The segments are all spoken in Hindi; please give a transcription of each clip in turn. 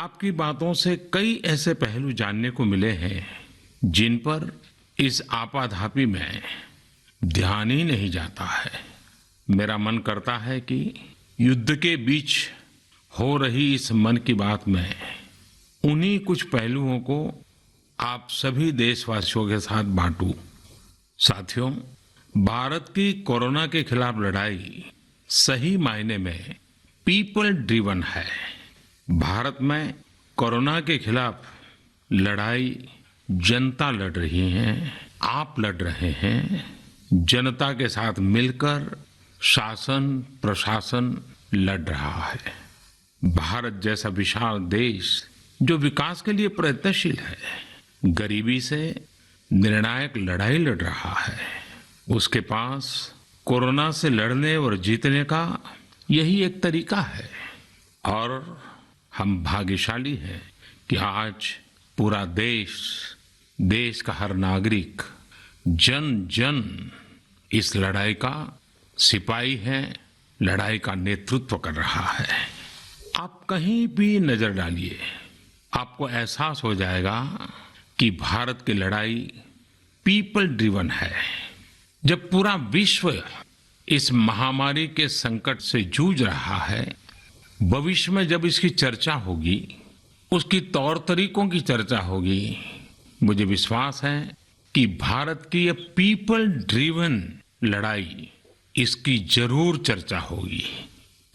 आपकी बातों से कई ऐसे पहलू जानने को मिले हैं जिन पर इस आपाधापी में ध्यान ही नहीं जाता है। मेरा मन करता है कि युद्ध के बीच हो रही इस मन की बात में उन्हीं कुछ पहलुओं को आप सभी देशवासियों के साथ बांटूं। साथियों, भारत की कोरोना के खिलाफ लड़ाई सही मायने में पीपल ड्रिवन है। भारत में कोरोना के खिलाफ लड़ाई जनता लड़ रही है, आप लड़ रहे हैं। जनता के साथ मिलकर शासन प्रशासन लड़ रहा है। भारत जैसा विशाल देश जो विकास के लिए प्रयत्नशील है, गरीबी से निर्णायक लड़ाई लड़ रहा है। उसके पास कोरोना से लड़ने और जीतने का यही एक तरीका है और हम भाग्यशाली हैं कि आज पूरा देश का हर नागरिक जन जन इस लड़ाई का सिपाही है, लड़ाई का नेतृत्व कर रहा है। आप कहीं भी नजर डालिए, आपको एहसास हो जाएगा कि भारत की लड़ाई पीपल ड्रिवन है। जब पूरा विश्व इस महामारी के संकट से जूझ रहा है, भविष्य में जब इसकी चर्चा होगी, उसकी तौर तरीकों की चर्चा होगी, मुझे विश्वास है कि भारत की ये पीपल ड्रिवन लड़ाई इसकी जरूर चर्चा होगी।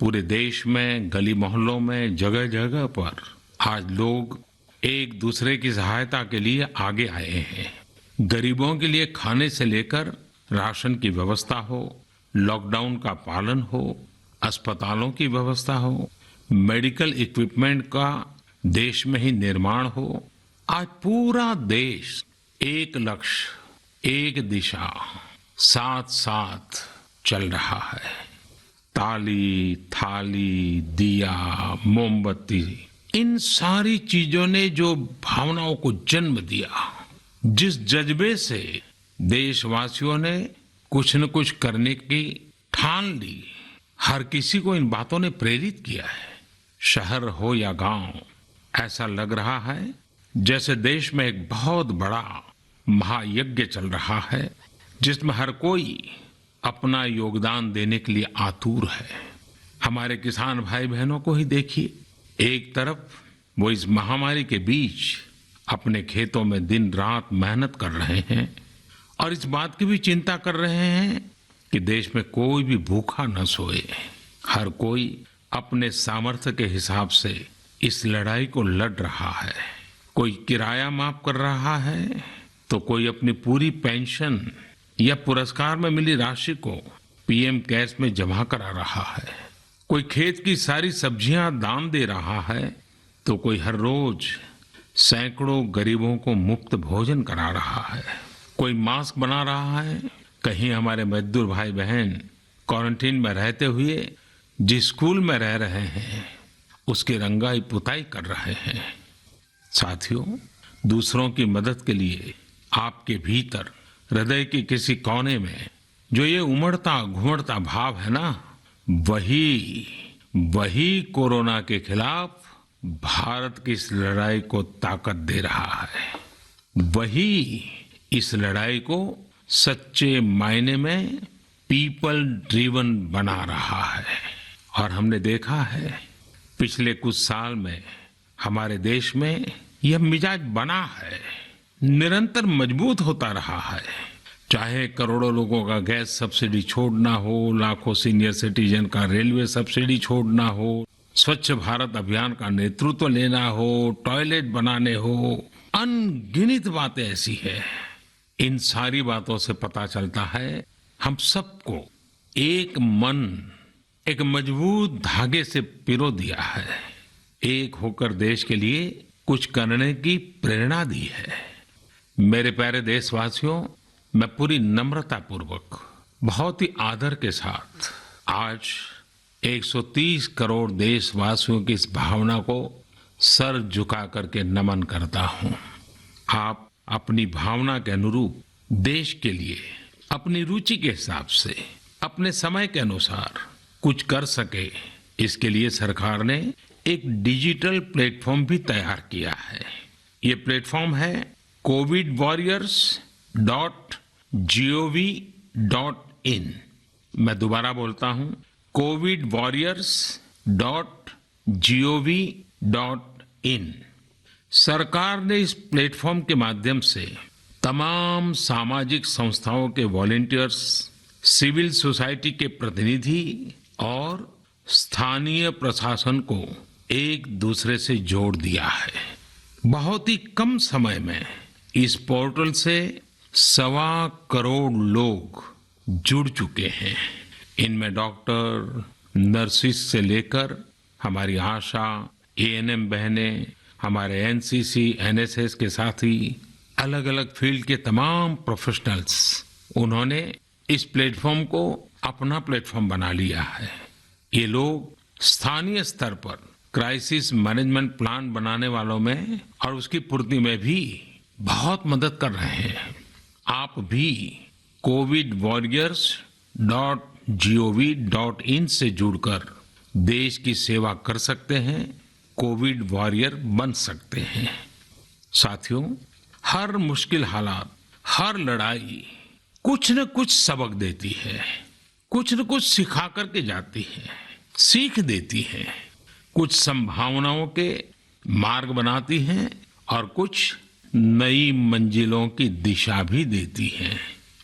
पूरे देश में गली मोहल्लों में जगह जगह पर आज लोग एक दूसरे की सहायता के लिए आगे आए हैं। गरीबों के लिए खाने से लेकर राशन की व्यवस्था हो, लॉकडाउन का पालन हो, अस्पतालों की व्यवस्था हो, मेडिकल इक्विपमेंट का देश में ही निर्माण हो। आज पूरा देश एक लक्ष्य, एक दिशा, साथ साथ चल रहा है। ताली, थाली, दिया, मोमबत्ती, इन सारी चीजों ने जो भावनाओं को जन्म दिया, जिस जज्बे से देशवासियों ने कुछ न कुछ करने की ठान ली, हर किसी को इन बातों ने प्रेरित किया है। शहर हो या गांव, ऐसा लग रहा है जैसे देश में एक बहुत बड़ा महायज्ञ चल रहा है, जिसमें हर कोई अपना योगदान देने के लिए आतुर है। हमारे किसान भाई बहनों को ही देखिए, एक तरफ वो इस महामारी के बीच अपने खेतों में दिन रात मेहनत कर रहे हैं और इस बात की भी चिंता कर रहे हैं कि देश में कोई भी भूखा न सोए। हर कोई अपने सामर्थ्य के हिसाब से इस लड़ाई को लड़ रहा है। कोई किराया माफ कर रहा है तो कोई अपनी पूरी पेंशन या पुरस्कार में मिली राशि को पीएम केयर्स में जमा करा रहा है। कोई खेत की सारी सब्जियां दान दे रहा है तो कोई हर रोज सैकड़ों गरीबों को मुफ्त भोजन करा रहा है। कोई मास्क बना रहा है। कहीं हमारे मजदूर भाई बहन क्वारंटीन में रहते हुए जिस स्कूल में रह रहे हैं उसकी रंगाई पुताई कर रहे हैं। साथियों, दूसरों की मदद के लिए आपके भीतर हृदय के किसी कोने में जो ये उमड़ता घुमड़ता भाव है ना, वही कोरोना के खिलाफ भारत की इस लड़ाई को ताकत दे रहा है। वही इस लड़ाई को सच्चे मायने में पीपल ड्रिवन बना रहा है। और हमने देखा है पिछले कुछ साल में हमारे देश में यह मिजाज बना है, निरंतर मजबूत होता रहा है। चाहे करोड़ों लोगों का गैस सब्सिडी छोड़ना हो, लाखों सीनियर सिटीजन का रेलवे सब्सिडी छोड़ना हो, स्वच्छ भारत अभियान का नेतृत्व लेना हो, टॉयलेट बनाने हो, अनगिनत बातें ऐसी है। इन सारी बातों से पता चलता है हम सबको एक मन, एक मजबूत धागे से पिरो दिया है, एक होकर देश के लिए कुछ करने की प्रेरणा दी है। मेरे प्यारे देशवासियों, मैं पूरी नम्रता पूर्वक, बहुत ही आदर के साथ आज 130 करोड़ देशवासियों की इस भावना को सर झुका करके नमन करता हूं। आप अपनी भावना के अनुरूप देश के लिए अपनी रुचि के हिसाब से, अपने समय के अनुसार कुछ कर सके, इसके लिए सरकार ने एक डिजिटल प्लेटफॉर्म भी तैयार किया है। ये प्लेटफॉर्म है covidwarriors.gov.in। मैं दोबारा बोलता हूं, covidwarriors.gov.in। सरकार ने इस प्लेटफॉर्म के माध्यम से तमाम सामाजिक संस्थाओं के वॉलंटियर्स, सिविल सोसाइटी के प्रतिनिधि और स्थानीय प्रशासन को एक दूसरे से जोड़ दिया है। बहुत ही कम समय में इस पोर्टल से 1.25 करोड़ लोग जुड़ चुके हैं। इनमें डॉक्टर, नर्सिस से लेकर हमारी आशा, एएनएम बहनें, हमारे एनसीसी, एनएसएस के साथी, अलग अलग फील्ड के तमाम प्रोफेशनल्स, उन्होंने इस प्लेटफॉर्म को अपना प्लेटफॉर्म बना लिया है। ये लोग स्थानीय स्तर पर क्राइसिस मैनेजमेंट प्लान बनाने वालों में और उसकी पूर्ति में भी बहुत मदद कर रहे हैं। आप भी covidwarriors.gov.in से जुड़कर देश की सेवा कर सकते हैं, कोविड वॉरियर बन सकते हैं। साथियों, हर मुश्किल हालात, हर लड़ाई कुछ न कुछ सबक देती है, कुछ न कुछ सिखा करके जाती है, सीख देती है, कुछ संभावनाओं के मार्ग बनाती है और कुछ नई मंजिलों की दिशा भी देती है।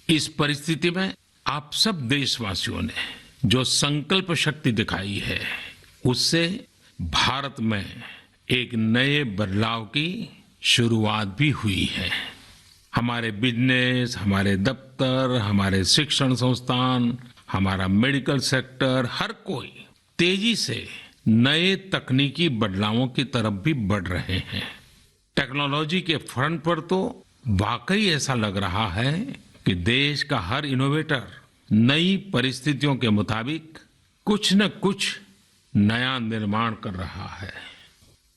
इस परिस्थिति में आप सब देशवासियों ने जो संकल्प शक्ति दिखाई है, उससे भारत में एक नए बदलाव की शुरुआत भी हुई है। हमारे बिजनेस, हमारे दफ्तर, हमारे शिक्षण संस्थान, हमारा मेडिकल सेक्टर, हर कोई तेजी से नए तकनीकी बदलावों की तरफ भी बढ़ रहे हैं। टेक्नोलॉजी के फ्रंट पर तो वाकई ऐसा लग रहा है कि देश का हर इनोवेटर नई परिस्थितियों के मुताबिक कुछ न कुछ नया निर्माण कर रहा है।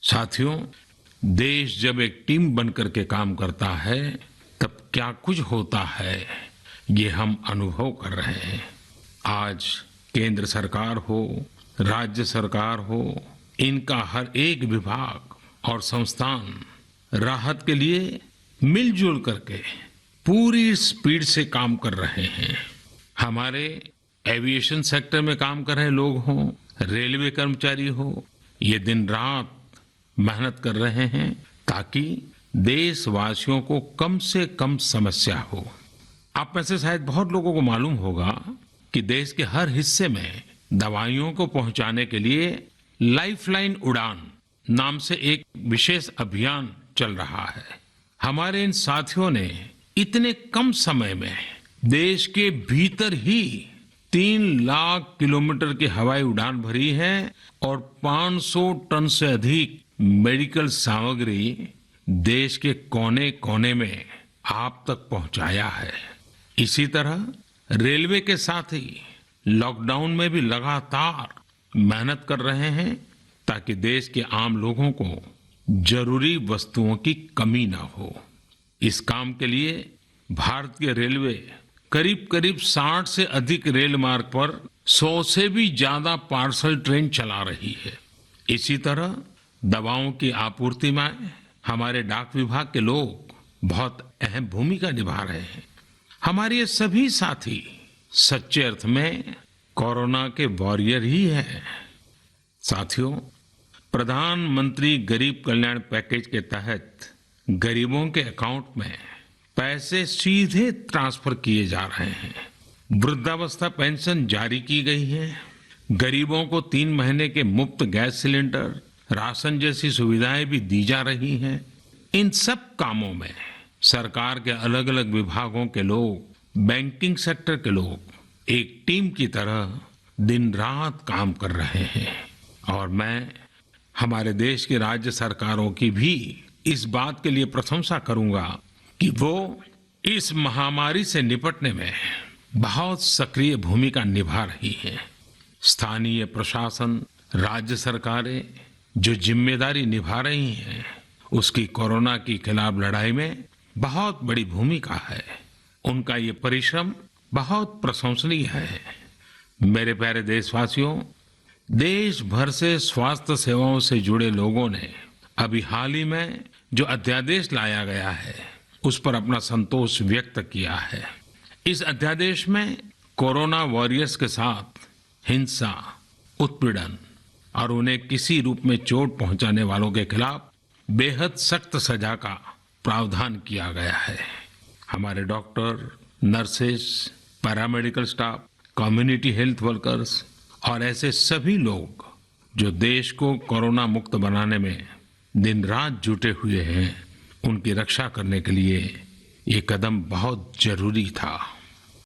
साथियों, देश जब एक टीम बनकर के काम करता है, तब क्या कुछ होता है, ये हम अनुभव कर रहे हैं। आज केंद्र सरकार हो, राज्य सरकार हो, इनका हर एक विभाग और संस्थान राहत के लिए मिलजुल करके पूरी स्पीड से काम कर रहे हैं। हमारे एविएशन सेक्टर में काम कर रहे लोग हों, रेलवे कर्मचारी हो, ये दिन रात मेहनत कर रहे हैं ताकि देशवासियों को कम से कम समस्या हो। आप में से शायद बहुत लोगों को मालूम होगा कि देश के हर हिस्से में दवाइयों को पहुंचाने के लिए लाइफलाइन उड़ान नाम से एक विशेष अभियान चल रहा है। हमारे इन साथियों ने इतने कम समय में देश के भीतर ही 3 लाख किलोमीटर की हवाई उड़ान भरी है और 500 टन से अधिक मेडिकल सामग्री देश के कोने कोने में आप तक पहुंचाया है। इसी तरह रेलवे के साथी लॉकडाउन में भी लगातार मेहनत कर रहे हैं ताकि देश के आम लोगों को जरूरी वस्तुओं की कमी ना हो। इस काम के लिए भारतीय रेलवे करीब करीब 60 से अधिक रेल मार्ग पर 100 से भी ज्यादा पार्सल ट्रेन चला रही है। इसी तरह दवाओं की आपूर्ति में हमारे डाक विभाग के लोग बहुत अहम भूमिका निभा रहे हैं। हमारे ये सभी साथी सच्चे अर्थ में कोरोना के वॉरियर ही हैं। साथियों, प्रधानमंत्री गरीब कल्याण पैकेज के तहत गरीबों के अकाउंट में पैसे सीधे ट्रांसफर किए जा रहे हैं। वृद्धावस्था पेंशन जारी की गई है। गरीबों को 3 महीने के मुफ्त गैस सिलेंडर, राशन जैसी सुविधाएं भी दी जा रही हैं। इन सब कामों में सरकार के अलग अलग विभागों के लोग, बैंकिंग सेक्टर के लोग एक टीम की तरह दिन रात काम कर रहे हैं। और मैं हमारे देश की राज्य सरकारों की भी इस बात के लिए प्रशंसा करूंगा कि वो इस महामारी से निपटने में बहुत सक्रिय भूमिका निभा रही है। स्थानीय प्रशासन, राज्य सरकारें जो जिम्मेदारी निभा रही हैं, उसकी कोरोना के खिलाफ लड़ाई में बहुत बड़ी भूमिका है। उनका ये परिश्रम बहुत प्रशंसनीय है। मेरे प्यारे देशवासियों, देश भर से स्वास्थ्य सेवाओं से जुड़े लोगों ने अभी हाल ही में जो अध्यादेश लाया गया है उस पर अपना संतोष व्यक्त किया है। इस अध्यादेश में कोरोना वॉरियर्स के साथ हिंसा, उत्पीड़न और उन्हें किसी रूप में चोट पहुंचाने वालों के खिलाफ बेहद सख्त सजा का प्रावधान किया गया है। हमारे doctor, nurses, paramedical staff, community health workers और ऐसे सभी लोग जो देश को कोरोना मुक्त बनाने में दिन रात जुटे हुए हैं, उनकी रक्षा करने के लिए ये कदम बहुत जरूरी था।